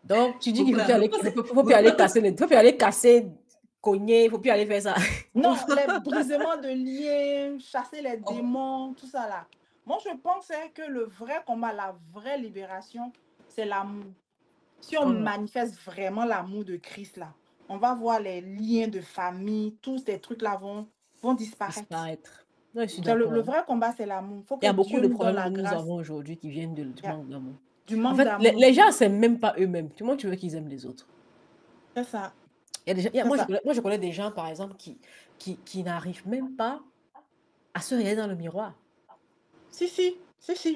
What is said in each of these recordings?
Donc, tu dis qu'il Beaucoup ne la faut plus aller casser faut plus aller casser, cogner, il ne faut plus aller faire ça. Non, les brisements de liens, chasser les Oh, démons, tout ça là. Moi, je pense que le vrai combat, la vraie libération, c'est l'amour. Si on manifeste vraiment l'amour de Christ là, on va voir les liens de famille, tous ces trucs-là vont disparaître. Non, je suis Le d'accord. vrai combat, c'est l'amour. Il faut Il y a que beaucoup Dieu de nous donne problèmes la que nous grâce. avons aujourd'hui qui viennent du manque d'amour. Du En manque fait, d'amour. les gens ne s'aiment même pas eux-mêmes. Comment tu veux qu'ils aiment les autres? C'est ça. Moi, je connais des gens, par exemple, qui n'arrivent même pas à se regarder dans le miroir. Si.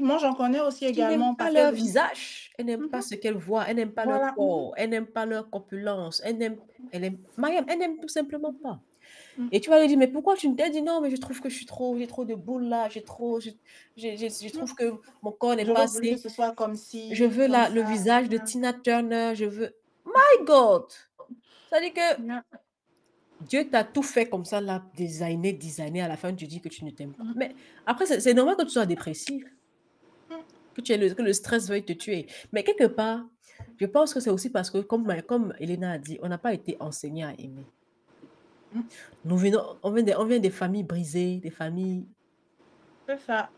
Moi, j'en connais aussi Qui n'aiment également pas parce leur que... visage, elles n'aiment pas ce qu'elles voient, elles n'aiment pas leur Voilà. corps, elles n'aiment pas leur corpulence, Mariam, elles n'aiment tout simplement pas. Et tu vas lui dire, mais pourquoi tu ne t'es dit non, mais je trouve que j'ai trop de boules là, je trouve que mon corps n'est Je pas veux plus que assez. ce soit comme si, Je veux comme le ça. visage de Tina Turner, je veux. My God! Ça dit que Dieu t'a tout fait comme ça, là, designé, à la fin, tu dis que tu ne t'aimes pas. Mais après, c'est normal que tu sois dépressif, que le stress veuille te tuer. Mais quelque part, je pense que c'est aussi parce que, comme Elena a dit, on n'a pas été enseigné à aimer. On vient des familles brisées, des familles. C'est ça.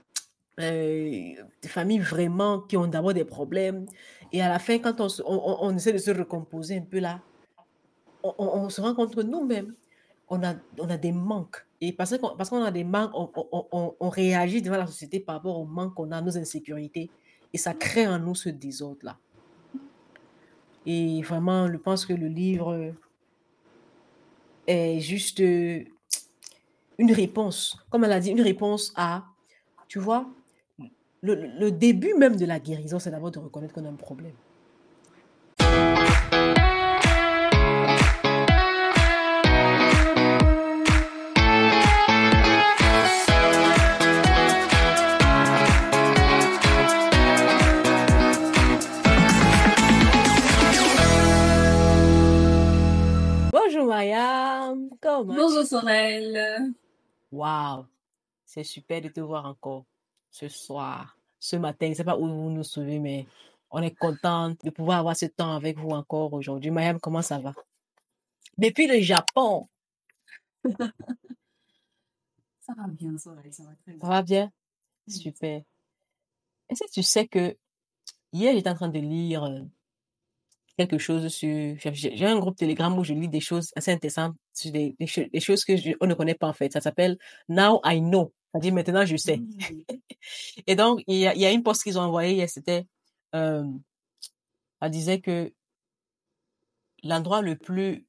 Des familles vraiment qui ont d'abord des problèmes. Et à la fin, quand on essaie de se recomposer un peu là, on se rend compte que nous-mêmes, on a des manques. Et parce qu'on a des manques, on réagit devant la société par rapport aux manques qu'on a, nos insécurités. Et ça crée en nous ce désordre-là. Et vraiment, je pense que le livre est juste une réponse. Comme elle a dit, une réponse à, tu vois, le début même de la guérison, c'est d'abord de reconnaître qu'on a un problème. Bonjour Mariam, comment bonjour Sorel. Waouh, c'est super de te voir encore ce soir, ce matin. Je ne sais pas où vous nous suivez, mais on est contente de pouvoir avoir ce temps avec vous encore aujourd'hui. Mariam, comment ça va? Depuis le Japon. Ça va bien, Sorel, ça va très bien. Ça va bien? Super. Est-ce que tu sais que hier, j'étais en train de lire quelque chose sur... J'ai un groupe Telegram où je lis des choses assez intéressantes sur des choses que on ne connaît pas en fait. Ça s'appelle Now I Know. Ça dit maintenant je sais. Et donc, il y a une post qu'ils ont envoyée hier, c'était... elle disait que l'endroit le plus...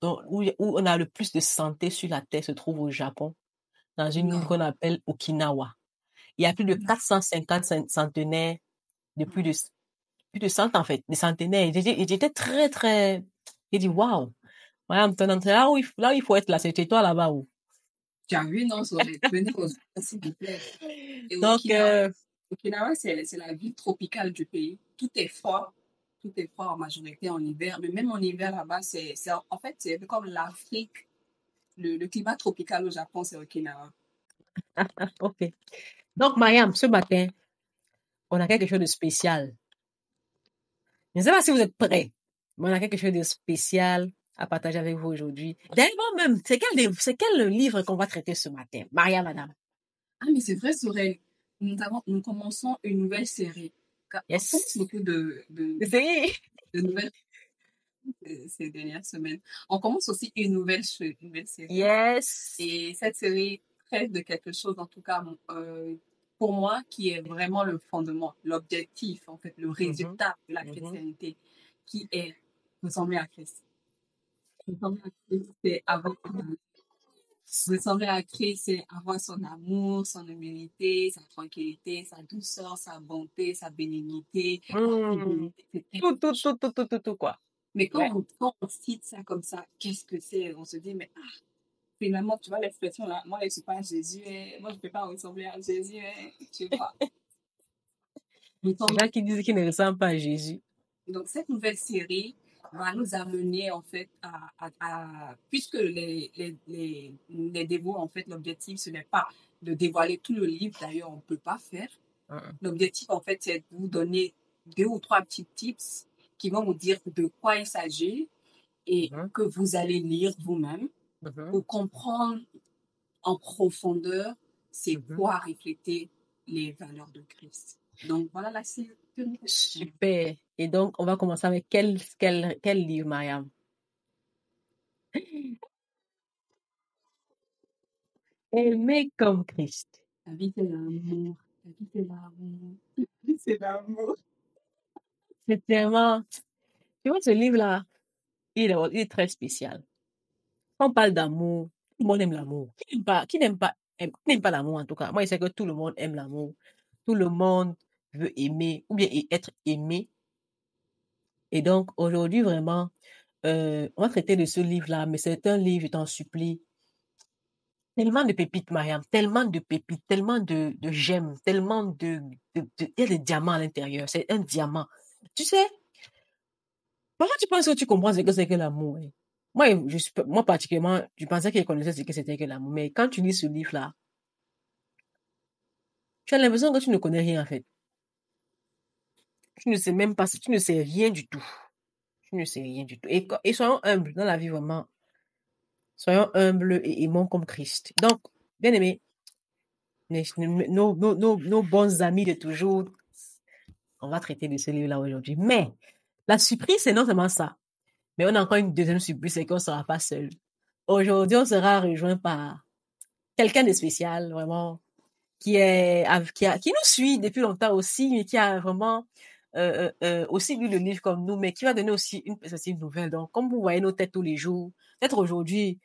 où on a le plus de santé sur la Terre se trouve au Japon, dans une île qu'on appelle Okinawa. Il y a plus de 450 centenaires de plus de 100 en fait, des centenaires. J'étais très, très... J'ai dit, waouh! Madame, là où il faut être là, c'est chez toi là-bas où. Tu as vu, non, Sorel? Venez au s'il vous plaît. Et Donc, Okinawa, c'est la ville tropicale du pays. Tout est froid en majorité en hiver. Mais même en hiver là-bas, en fait, c'est un peu comme l'Afrique. Le climat tropical au Japon, c'est Okinawa. ok. Donc, Mariam, ce matin, on a quelque chose de spécial. Je ne sais pas si vous êtes prêts, mais on a quelque chose de spécial à partager avec vous aujourd'hui. D'ailleurs, même, c'est quel livre qu'on va traiter ce matin? Mariam, madame. Ah, mais c'est vrai, Sorel. Nous commençons une nouvelle série. Yes. On commence beaucoup de nouvelles ces dernières semaines. On commence aussi une nouvelle série. Yes. Et cette série traite de quelque chose, en tout cas, pour moi, qui est vraiment le fondement, l'objectif, en fait, le résultat de la chrétienté, qui est ressembler à Christ. Ressembler à Christ, ressembler à Christ, c'est avoir son amour, son humilité, sa tranquillité, sa douceur, sa bonté, sa bénignité, Tout, quoi. Mais quand on cite ça comme ça, qu'est-ce que c'est? On se dit, mais finalement, tu vois l'expression là, moi je ne suis pas Jésus, moi je ne peux pas ressembler à Jésus, tu vois. Les gens qui disent qu'ils ne ressemblent pas à Jésus. Donc cette nouvelle série va nous amener en fait puisque les dévots, en fait, l'objectif ce n'est pas de dévoiler tout le livre, d'ailleurs on ne peut pas faire. L'objectif en fait c'est de vous donner 2 ou 3 petits tips qui vont vous dire de quoi il s'agit et que vous allez lire vous-même pour comprendre en profondeur c'est quoi refléter les valeurs de Christ. Donc, voilà la série. Super. Et donc, on va commencer avec quel livre, Mariam? Aimer comme Christ. La vie, c'est l'amour. La vie, c'est l'amour. La vie, c'est l'amour. C'est tellement... Tu vois, ce livre-là, il est très spécial. Quand on parle d'amour, tout le monde aime l'amour. Qui n'aime pas l'amour, en tout cas. Moi, je sais que tout le monde aime l'amour. Tout le monde veut aimer ou bien être aimé. Et donc, aujourd'hui, vraiment, on va traiter de ce livre-là, mais c'est un livre, je t'en supplie, tellement de pépites, Mariam, tellement de pépites, tellement de gemmes, tellement il y a des diamants à l'intérieur. C'est un diamant. Tu sais, parfois tu penses que tu comprends ce que c'est que l'amour. Hein. Moi, particulièrement, je pensais que je connaissais ce que c'était que l'amour. Mais quand tu lis ce livre-là, tu as l'impression que tu ne connais rien, en fait. Tu ne sais même pas, tu ne sais rien du tout. Tu ne sais rien du tout. Et soyons humbles dans la vie, vraiment. Soyons humbles et aimons comme Christ. Donc, bien aimé, nos bons amis de toujours, on va traiter de ce livre-là aujourd'hui. Mais la surprise, c'est non seulement ça, mais on a encore une deuxième surprise, c'est qu'on ne sera pas seul. Aujourd'hui, on sera rejoint par quelqu'un de spécial, vraiment, qui nous suit depuis longtemps aussi, mais qui a vraiment aussi lu le livre comme nous, mais qui va donner aussi une perspective nouvelle. Donc, comme vous voyez nos têtes tous les jours, peut-être aujourd'hui,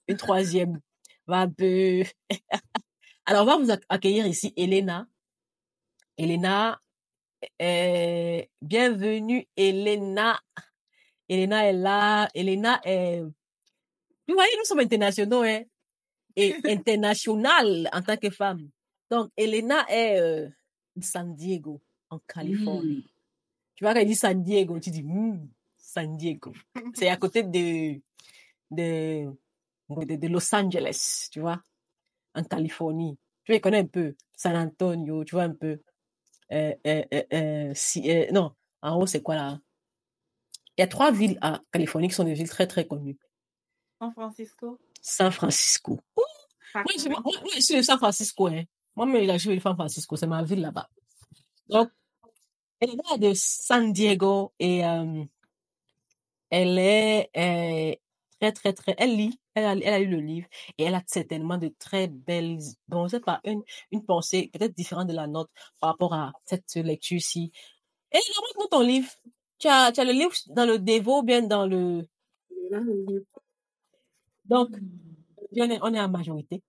une troisième va un peu... Alors, on va vous accueillir ici, Elena. Elena, bienvenue, Elena. Elena est là. Elena est... Vous voyez, nous sommes internationaux, hein, et internationales en tant que femme. Donc, Elena est de San Diego, en Californie. Tu vois, quand elle dit San Diego, tu dis, San Diego. C'est à côté de Los Angeles, tu vois, en Californie. Tu les connais un peu. San Antonio, tu vois un peu. Non, en haut, c'est quoi là? Il y a 3 villes à Californie qui sont des villes très, très connues. San Francisco. San Francisco. Moi, je suis de San Francisco. Hein. Moi, je suis de San Francisco. C'est ma ville là-bas. Donc, elle est de San Diego et elle est très, très, très... Elle lit. Elle a lu le livre et elle a certainement de très belles... Bon, c'est pas une pensée peut-être différente de la nôtre par rapport à cette lecture-ci. Et montre-nous ton livre. Tu as le livre dans le Devo ou bien dans le... Donc, on est en majorité.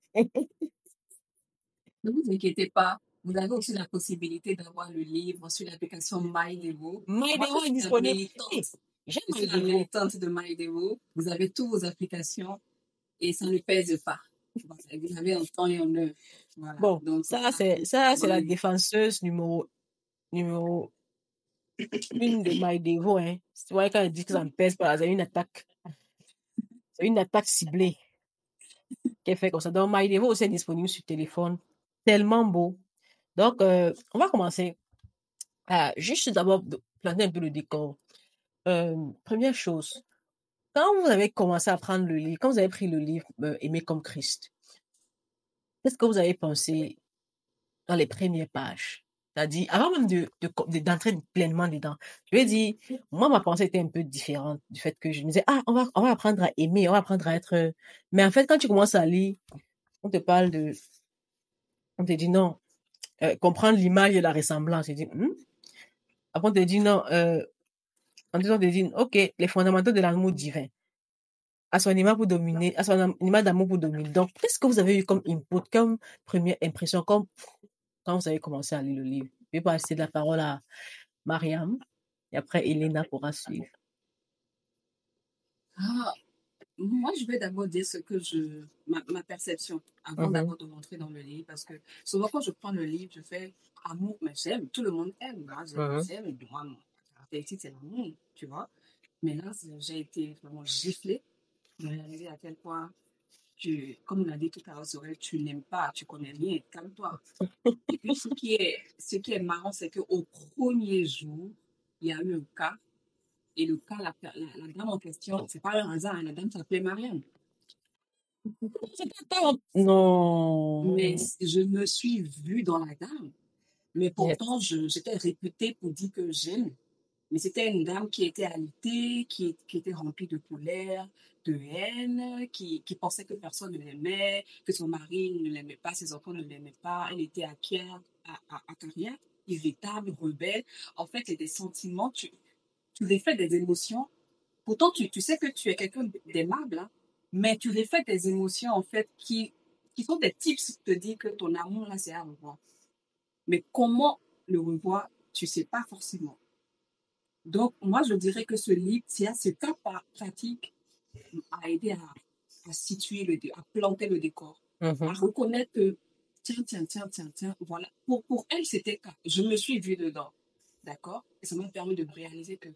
Ne vous inquiétez pas, vous avez aussi la possibilité d'avoir le livre sur l'application MyDevo. MyDevo est disponible. Je suis la militante de MyDevo. Vous avez toutes vos applications et ça ne pèse pas. Vous avez un temps et un heure. Voilà. Bon, donc, ça c'est la défenseuse numéro 1 de MyDevo. Hein. Tu vois, quand elle dit que ça ne pèse pas, c'est une attaque. C'est une attaque ciblée qu'elle fait comme ça. Donc, MyDevo aussi est disponible sur téléphone. Tellement beau. Donc, on va commencer. Juste d'abord, planter un peu le décor. Première chose, quand vous avez commencé à prendre le livre, quand vous avez pris le livre Aimer comme Christ, qu'est-ce que vous avez pensé dans les premières pages? C'est-à-dire, avant même d'entrer pleinement dedans, je vais dire, moi, ma pensée était un peu différente du fait que je me disais, on va apprendre à aimer, on va apprendre à être... Mais en fait, quand tu commences à lire, on te dit non, comprendre l'image et la ressemblance. Tu dis, après, on te dit non, on te dit, ok, les fondamentaux de l'amour divin. À son image pour dominer, à son image d'amour pour dominer. Donc, qu'est-ce que vous avez eu comme input, comme première impression, comme quand vous avez commencé à lire le livre? Je vais passer la parole à Mariam et après Elena pourra suivre. Moi, je vais d'abord dire ma perception avant d'abord de rentrer dans le livre parce que souvent quand je prends le livre, je fais amour, mais j'aime, tout le monde aime, moi j'aime, et moi, mon caractéristique c'est l'amour, tu vois. Mais là, j'ai été vraiment giflée de réaliser à quel point comme on l'a dit tout à l'heure, Sorel, tu n'aimes pas, tu connais rien, calme-toi. Et puis, ce qui est marrant, c'est qu'au premier jour, il y a eu un cas Et le cas, la dame en question, c'est pas un hasard, hein, la dame s'appelait Marianne. Non. Mais je me suis vue dans la dame. Mais Yes. pourtant, j'étais réputée pour dire que j'aime. Mais c'était une dame qui était alitée, qui était remplie de colère, de haine, qui pensait que personne ne l'aimait, que son mari ne l'aimait pas, ses enfants ne l'aimaient pas. Elle était à Pierre, à carrière, irritable, rebelle. En fait, il y a des sentiments, tu reflètes des émotions. Pourtant, tu sais que tu es quelqu'un d'aimable, hein, mais tu reflètes des émotions, en fait, qui sont des tips pour te dire que ton amour, là, c'est à revoir. Mais comment le revoir, tu sais pas forcément. Donc, moi, je dirais que ce livre, ce cas pratique a aidé à situer à planter le décor, à reconnaître que, tiens, voilà. Pour elle, c'était cas. Je me suis vue dedans, d'accord? Et ça m'a permis de réaliser que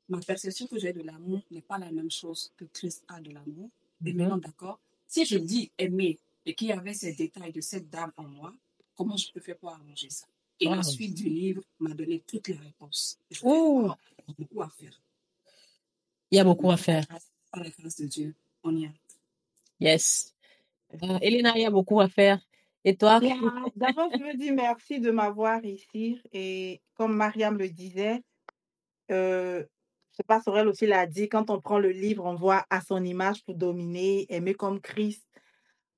ma perception que j'ai de l'amour n'est pas la même chose que Christ a de l'amour. Et maintenant, d'accord, si je dis aimer et qu'il y avait ces détails de cette dame en moi, comment je peux faire pour arranger ça? Et la suite du livre m'a donné toutes les réponses. Je fais, wow, il y a beaucoup à faire. Il y a beaucoup à faire. Par la grâce de Dieu, on y est. Yes. Elena, il y a beaucoup à faire. Et toi? D'abord, je veux dire merci de m'avoir ici. Et comme Mariam le disait, ce pastorel aussi l'a dit, quand on prend le livre, on voit à son image pour dominer, aimer comme Christ.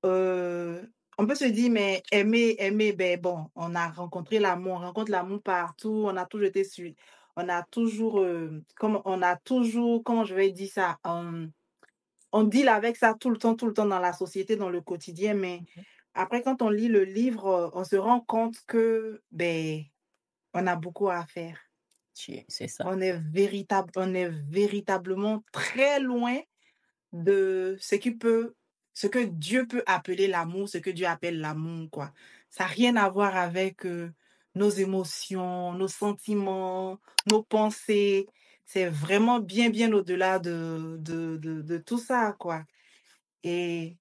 Euh, on peut se dire, mais aimer, ben bon, on a rencontré l'amour, on rencontre l'amour partout, on a toujours été sur, on a toujours, comment je vais dire ça, on deal avec ça tout le temps dans la société, dans le quotidien, mais après, quand on lit le livre, on se rend compte que, ben, on a beaucoup à faire. C'est ça. On est véritablement très loin de ce que Dieu peut appeler l'amour, ce que Dieu appelle l'amour, quoi. Ça n'a rien à voir avec nos émotions, nos sentiments, nos pensées. C'est vraiment bien, bien au-delà de tout ça, quoi. Et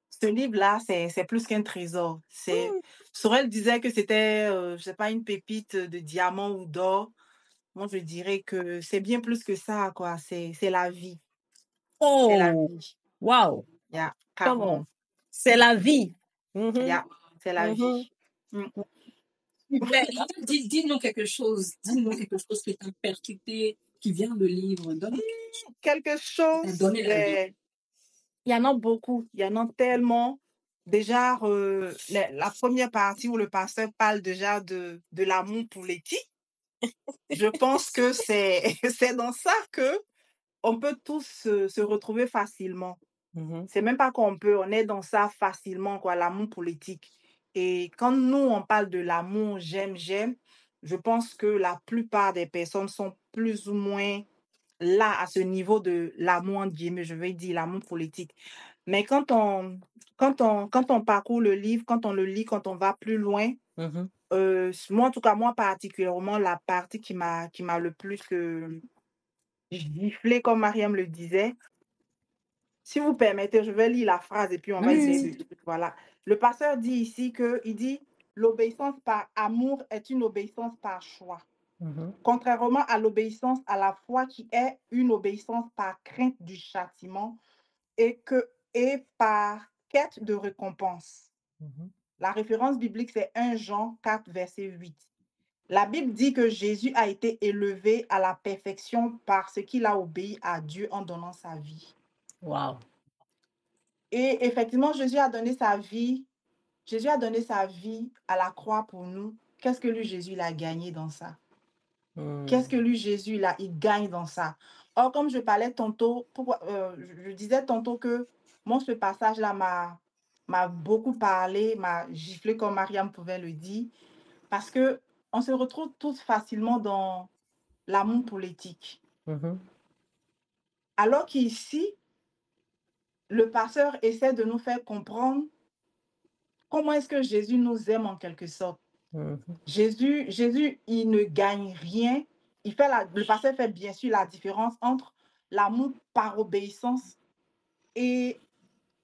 ce livre-là, c'est plus qu'un trésor. Sorel disait que c'était, je sais pas, une pépite de diamant ou d'or. Moi, je dirais que c'est bien plus que ça, quoi. C'est la vie. C'est la Oh, vie. wow. Yeah, Come on. carrément. C'est la vie. Yeah, c'est la vie. Super. Dis-nous quelque chose. Dis-nous quelque chose qui t'a percuté, qui vient de livre. Donne Quelque chose. donné la vie. Il y en a beaucoup. Il y en a tellement. Déjà, la première partie où le pasteur parle déjà de l'amour pour l'éthique, je pense que c'est dans ça que on peut tous se retrouver facilement. C'est même pas qu'on peut, on est dans ça facilement, quoi, l'amour politique. Et quand nous, on parle de l'amour, j'aime, je pense que la plupart des personnes sont plus ou moins là, à ce niveau de l'amour, entre guillemets, je vais dire l'amour politique. Mais quand on parcourt le livre, quand on le lit, quand on va plus loin, moi, en tout cas, moi particulièrement, la partie qui m'a le plus giflé, comme Mariam le disait, si vous permettez, je vais lire la phrase et puis on va essayer de... Voilà. Le pasteur dit ici il dit l'obéissance par amour est une obéissance par choix. Contrairement à l'obéissance à la foi qui est une obéissance par crainte du châtiment et par quête de récompense. La référence biblique, c'est 1 Jean 4, verset 8. La Bible dit que Jésus a été élevé à la perfection parce qu'il a obéi à Dieu en donnant sa vie. Wow. Et effectivement, Jésus a donné sa vie. Jésus a donné sa vie à la croix pour nous. Qu'est-ce que lui, Jésus, il a gagné dans ça? Qu'est-ce que lui, Jésus, il gagne dans ça? Or, comme je parlais tantôt, je disais tantôt que moi, ce passage-là m'a beaucoup parlé, m'a giflé comme Mariam pouvait le dire, parce que on se retrouve tous facilement dans l'amour politique. Alors qu'ici, le pasteur essaie de nous faire comprendre comment est-ce que Jésus nous aime en quelque sorte. Jésus, il ne gagne rien. Le pasteur fait bien sûr la différence entre l'amour par obéissance et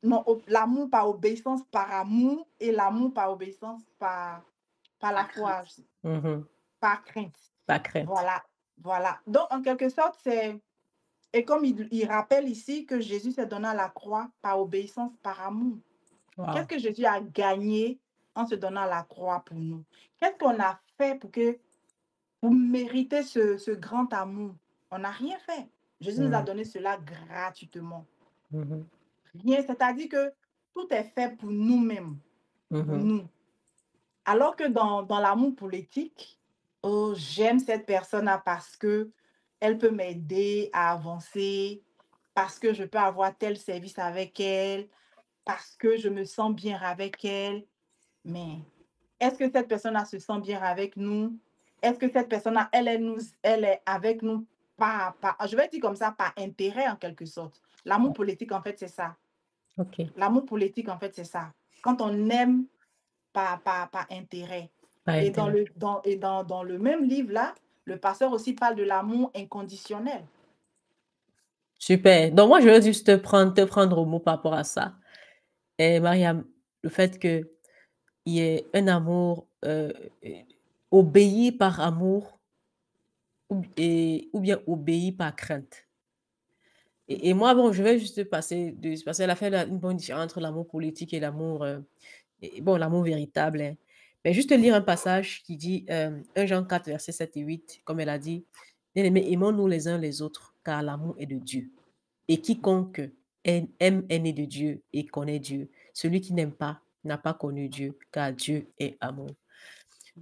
non, l'amour par obéissance par amour et l'amour par obéissance par la foi, par crainte. Par crainte. Voilà. Voilà. Donc, en quelque sorte, c'est... Et comme il rappelle ici que Jésus s'est donné à la croix par obéissance, par amour. Qu'est-ce Wow. que Jésus a gagné en se donnant à la croix pour nous? Qu'est-ce qu'on a fait pour mériter ce grand amour? On n'a rien fait. Jésus nous a Mhm. donné cela gratuitement. Mhm. Rien, c'est-à-dire que tout est fait pour nous-mêmes, pour Mhm. nous. Alors que dans l'amour politique, oh, j'aime cette personne parce que elle peut m'aider à avancer, parce que je peux avoir tel service avec elle, parce que je me sens bien avec elle. Mais est-ce que cette personne-là se sent bien avec nous? Est-ce que cette personne-là, elle est avec nous je vais dire comme ça, par intérêt en quelque sorte. L'amour politique, en fait, c'est ça. OK. L'amour politique, en fait, c'est ça. Quand on aime par intérêt. Pas Et intérêt. dans le même livre-là, le pasteur aussi parle de l'amour inconditionnel. Super. Donc, moi, je veux juste te prendre au mot par rapport à ça. Et Mariam, le fait qu'il y ait un amour obéi par amour ou bien obéi par crainte. Et moi, bon, je vais juste passer à la fin une bonne différence entre l'amour politique et l'amour, bon, l'amour véritable, hein. Mais juste lire un passage qui dit, 1 Jean 4, versets 7 et 8, comme elle a dit, bien-aimés, aimons-nous les uns les autres, car l'amour est de Dieu. Et quiconque aime est né de Dieu et connaît Dieu. Celui qui n'aime pas n'a pas connu Dieu, car Dieu est amour.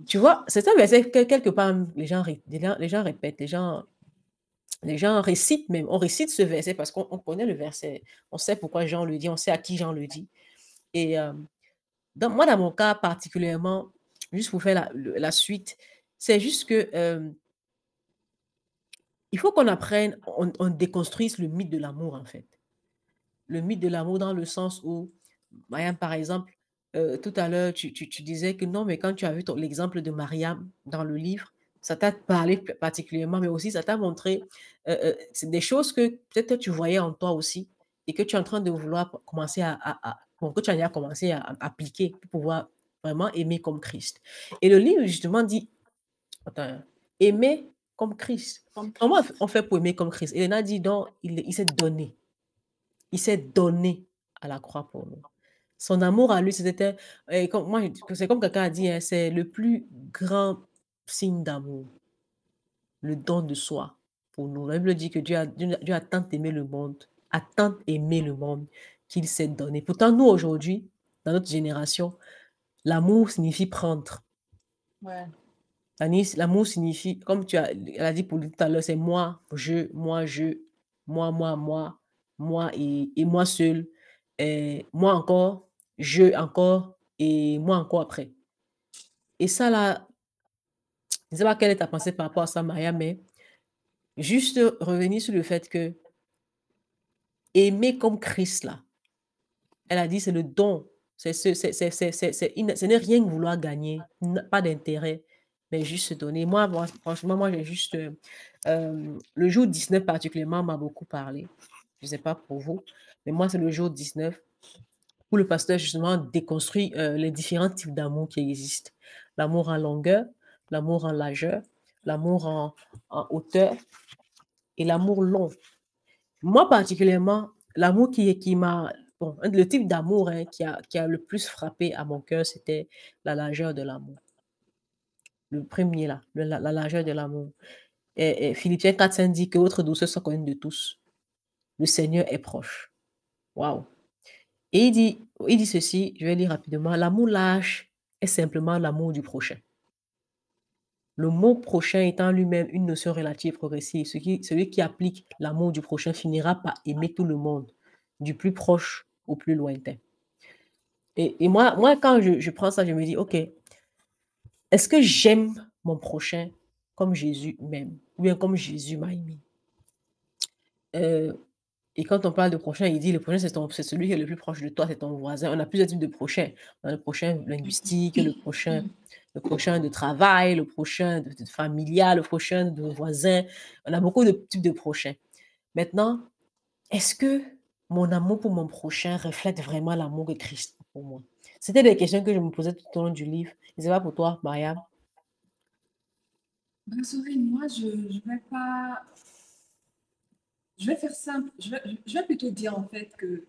Tu vois, c'est un verset que quelque part, les gens répètent, les gens récitent même. On récite ce verset parce qu'on connaît le verset. On sait pourquoi Jean le dit, on sait à qui Jean le dit. Et moi, dans mon cas particulièrement, juste pour faire la suite, c'est juste que il faut qu'on apprenne, on déconstruise le mythe de l'amour, en fait. Le mythe de l'amour dans le sens où, Mariam, par exemple, tout à l'heure, tu disais que non, mais quand tu as vu l'exemple de Mariam dans le livre, ça t'a parlé particulièrement, mais aussi ça t'a montré c'est des choses que peut-être que tu voyais en toi aussi et que tu es en train de vouloir commencer bon, que tu as déjà commencé à appliquer pour pouvoir vraiment aimer comme Christ. Et le livre, justement, dit, attends, aimer comme Christ. Comme Comment Christ. on fait pour aimer comme Christ? Elena dit, donc, il s'est donné. Il s'est donné à la croix pour nous. Son amour à lui, c'était, comme, moi, c'est comme quelqu'un a dit, hein, c'est le plus grand signe d'amour, le don de soi pour nous. La Bible dit que Dieu a tant aimé le monde, a tant aimé le monde qu'il s'est donné. Pourtant, nous, aujourd'hui, dans notre génération, l'amour signifie prendre. Ouais. L'amour signifie, comme elle a dit pour lui tout à l'heure, c'est moi, moi et moi seul, et moi encore, je encore, et moi encore après. Et ça là, je ne sais pas quelle est ta pensée par rapport à ça, Maria, mais juste revenir sur le fait que aimer comme Christ là, elle a dit c'est le don, ce n'est rien que vouloir gagner, pas d'intérêt, mais juste se donner. Moi, franchement, moi, j'ai juste, le jour 19 particulièrement m'a beaucoup parlé. Je ne sais pas pour vous, mais moi, c'est le jour 19 où le pasteur, justement, déconstruit les différents types d'amour qui existent. L'amour en longueur, l'amour en largeur, l'amour en hauteur et l'amour long. Moi, particulièrement, l'amour qui m'a... Bon, le type d'amour hein, qui a le plus frappé à mon cœur, c'était la largeur de l'amour. Le premier, là, la largeur de l'amour. Et Philippiens 4,5 dit que votre douceur soit connue de tous. Le Seigneur est proche. Waouh! Et il dit ceci, je vais lire rapidement. L'amour lâche est simplement l'amour du prochain. Le mot prochain étant lui-même une notion relative progressive, celui qui applique l'amour du prochain finira par aimer tout le monde, du plus proche au plus lointain. Et moi quand je prends ça, je me dis, OK, est-ce que j'aime mon prochain comme Jésus m'aime, ou bien comme Jésus m'a aimé? Euh, et quand on parle de prochain, il dit, le prochain, c'est celui qui est le plus proche de toi, c'est ton voisin. On a plusieurs types de prochains. On a le prochain linguistique, le prochain de travail, le prochain de familial, le prochain de voisin. On a beaucoup de types de prochains. Maintenant, est-ce que mon amour pour mon prochain reflète vraiment l'amour de Christ pour moi? C'était des questions que je me posais tout au long du livre. Et c'est pas pour toi, Mariam. Ben, Sorine, moi, je vais pas. Je vais faire simple. Je vais plutôt dire en fait que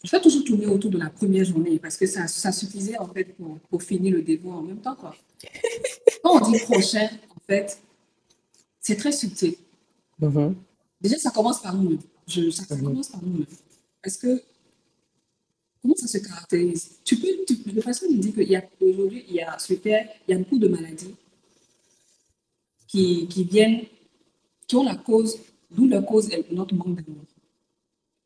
je vais toujours tourner autour de la première journée parce que ça suffisait en fait pour finir le dévot en même temps, quoi. Quand on dit prochain, en fait, c'est très subtil. Mhm, Déjà, ça commence par nous-mêmes. Ça mhm. commence par nous-mêmes. Parce que comment ça se caractérise? Le patient me dit qu'aujourd'hui, il y a beaucoup de maladies qui viennent, qui ont la cause, d'où la cause est notre manque d'amour.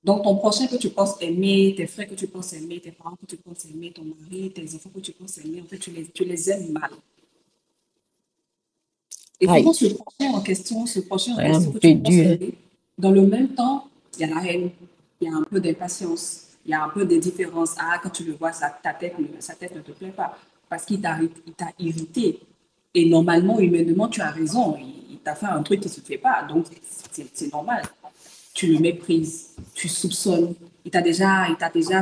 Donc, ton prochain que tu penses aimer, tes frères que tu penses aimer, tes parents que tu penses aimer, ton mari, tes enfants que tu penses aimer, en fait, tu les aimes mal. Et Aïe, souvent, ce prochain en question un que tu peu penses dur. aimer, dans le même temps, il y a la haine, il y a un peu d'impatience, il y a un peu de différence. Ah, quand tu le vois, sa tête ne te plaît pas parce qu'il t'a irrité. Et normalement, humainement, tu as raison. Il t'a fait un truc qui ne se fait pas. Donc, c'est normal. Tu le méprises, tu soupçonnes. Il t'a déjà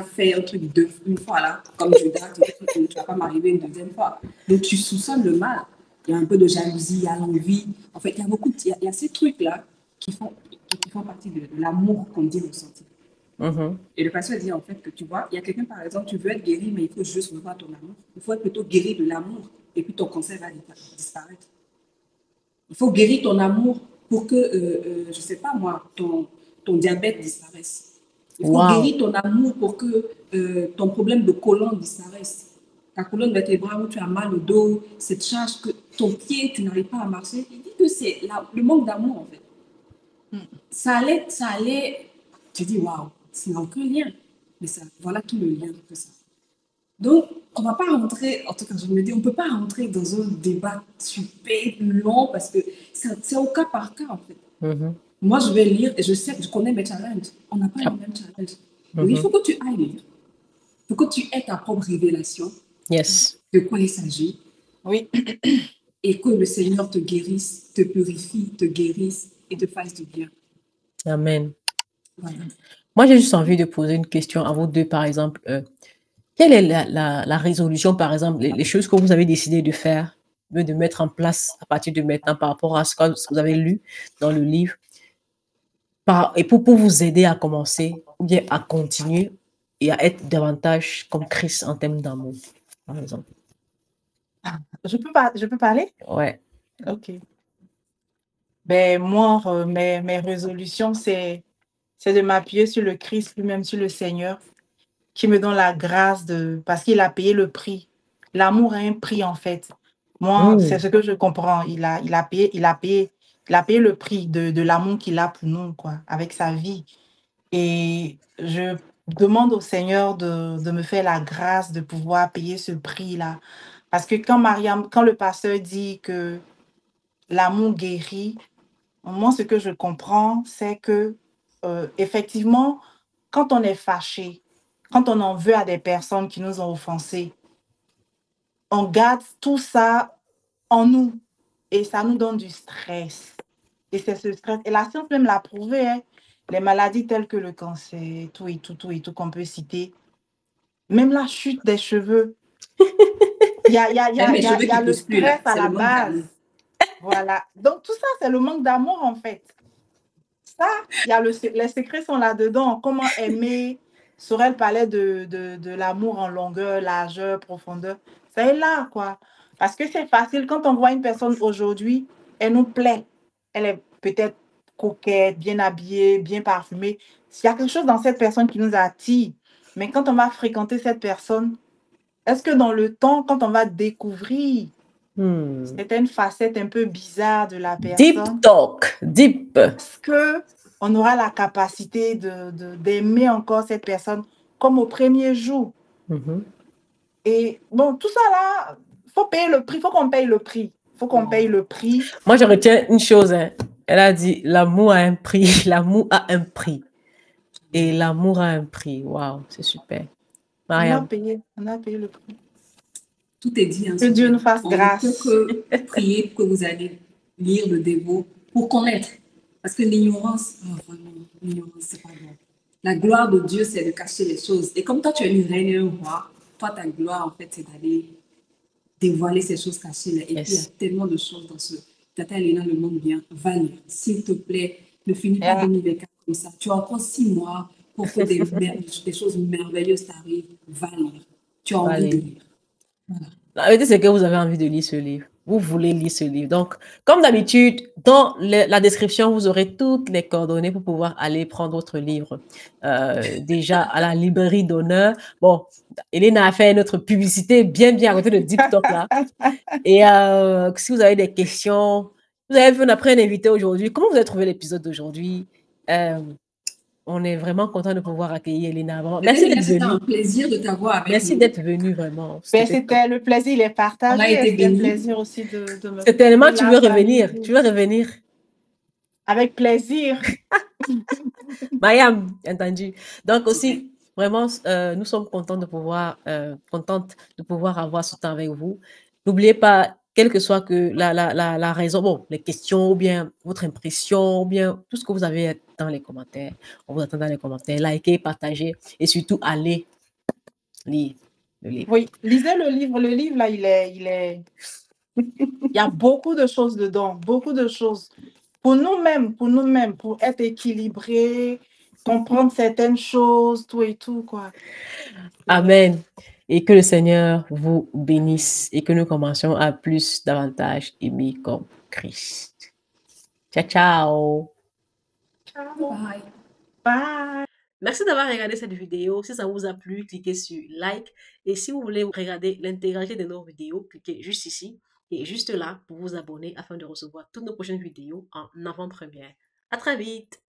fait un truc une fois là, comme Judas, tu ne vas pas m'arriver une deuxième fois. Donc tu soupçonnes le mal. Il y a un peu de jalousie, il y a l'envie. En fait, il y a ces trucs-là qui font partie de l'amour qu'on dit ressentir. Mhm. Et le pasteur dit en fait que tu vois, il y a quelqu'un par exemple, tu veux être guéri, mais il faut juste revoir ton amour. Il faut être plutôt guéri de l'amour, et puis ton cancer va disparaître. Il faut guérir ton amour pour que, je ne sais pas moi, ton diabète disparaisse. Il faut Wow. guérir ton amour pour que ton problème de colonne disparaisse. Ta colonne vertébrale où tu as mal au dos, cette charge que ton pied, tu n'arrives pas à marcher. Il dit que c'est le manque d'amour en fait. Ça allait, tu dis waouh, c'est aucun lien. Mais ça, voilà tout le lien que ça. Donc, on ne va pas rentrer, en tout cas, je me dis, on ne peut pas rentrer dans un débat super long parce que c'est au cas par cas, en fait. Mhm, Moi, je vais lire et je sais, je connais mes challenges. On n'a pas les ah, mêmes challenges. Donc, il mhm. faut que tu ailles lire. Il faut que tu aies ta propre révélation Yes. de quoi il s'agit Oui. et que le Seigneur te guérisse, te purifie, te guérisse et te fasse du bien. Amen. Voilà. Moi, j'ai juste envie de poser une question à vous deux, par exemple. Quelle est la résolution, par exemple, les choses que vous avez décidé de faire, de mettre en place à partir de maintenant par rapport à ce que vous avez lu dans le livre, et pour vous aider à commencer ou bien à continuer et à être davantage comme Christ en termes d'amour, par exemple. Je peux parler? Ouais. Ok. Ben, moi, mes résolutions, c'est de m'appuyer sur le Christ lui-même, sur le Seigneur, qui me donne la grâce parce qu'il a payé le prix. L'amour a un prix, en fait. Moi, c'est Mm. ce que je comprends. Il a payé le prix de l'amour qu'il a pour nous, quoi, avec sa vie. Et je demande au Seigneur de me faire la grâce de pouvoir payer ce prix-là. Parce que quand le pasteur dit que l'amour guérit, moi, ce que je comprends, c'est que, effectivement, quand on est fâché, quand on en veut à des personnes qui nous ont offensés, on garde tout ça en nous et ça nous donne du stress. Et c'est ce stress. Et la science même l'a prouvé, hein. Les maladies telles que le cancer, tout et tout qu'on peut citer, même la chute des cheveux, il y a, il y a, il y Même a, mes il y a cheveux il y a qui le poussent plus là, stress à c'est la le manque d'amour. base. Voilà. Donc, tout ça, c'est le manque d'amour, en fait. Ça, il y a les secrets sont là-dedans. Comment aimer? Sorel parlait de l'amour en longueur, largeur, profondeur. Ça est là, quoi. Parce que c'est facile. Quand on voit une personne aujourd'hui, elle nous plaît. Elle est peut-être coquette, bien habillée, bien parfumée. Il y a quelque chose dans cette personne qui nous attire. Mais quand on va fréquenter cette personne, est-ce que dans le temps, quand on va découvrir Hmm. certaines facettes un peu bizarres de la Deep personne, talk, deep. est-ce que on aura la capacité d'aimer encore cette personne comme au premier jour? Mhm. Et bon, tout ça là, faut payer le prix, faut qu'on paye le prix. Faut qu'on paye le prix. Moi, je retiens une chose, hein. Elle a dit, l'amour a un prix, l'amour a un prix. Et l'amour a un prix. Waouh, c'est super. Mariam. On a payé le prix. Tout est dit en Que Dieu nous semaine. fasse On ne peut grâce. que prier pour que vous allez lire le dévot pour connaître. Parce que l'ignorance, oh, vraiment, l'ignorance, c'est pas bon. La gloire de Dieu, c'est de cacher les choses. Et comme toi, tu es une reine et un roi, toi, ta gloire, en fait, c'est d'aller dévoiler ces choses cachées-là. Et puis, il y a tellement de choses dans ce... Tata Elena le montre bien. Va lire, s'il te plaît. Ne finis pas 2024 comme ça. Tu as encore 6 mois pour que des choses merveilleuses t'arrivent. Va lire. Tu as envie de lire. Voilà. La vérité, c'est que vous avez envie de lire ce livre. Vous voulez lire ce livre. Donc, comme d'habitude, dans la description, vous aurez toutes les coordonnées pour pouvoir aller prendre votre livre. Déjà, à la librairie d'honneur. Bon, Elena a fait notre publicité bien à côté de Deep Talk là. Et si vous avez des questions, vous avez vu, on a pris un invité aujourd'hui. Comment vous avez trouvé l'épisode d'aujourd'hui? On est vraiment content de pouvoir accueillir Elena. Merci d'être venue. C'était un plaisir de t'avoir avec nous. Merci d'être venue, vraiment. C'était le plaisir, il est partagé. C'était un plaisir aussi de me... C'est tellement, tu veux revenir. Tu veux revenir. Avec plaisir. Mayam, entendu. Donc aussi, vraiment, nous sommes contents de pouvoir, contentes de pouvoir avoir ce temps avec vous. N'oubliez pas, quelle que soit que la raison, bon, les questions ou bien votre impression ou bien tout ce que vous avez dans les commentaires, on vous attend dans les commentaires. Likez, partagez et surtout allez lire le livre. Oui, lisez le livre. Le livre, là, il y a beaucoup de choses dedans, beaucoup de choses. Pour nous-mêmes, pour être équilibrés, comprendre certaines choses, tout et tout, quoi. Amen. Et que le Seigneur vous bénisse et que nous commencions à plus davantage aimer comme Christ. Ciao, ciao. Bye. Bye. Merci d'avoir regardé cette vidéo. Si ça vous a plu, cliquez sur like. Et si vous voulez regarder l'intégralité de nos vidéos, cliquez juste ici et juste là pour vous abonner afin de recevoir toutes nos prochaines vidéos en avant-première. À très vite.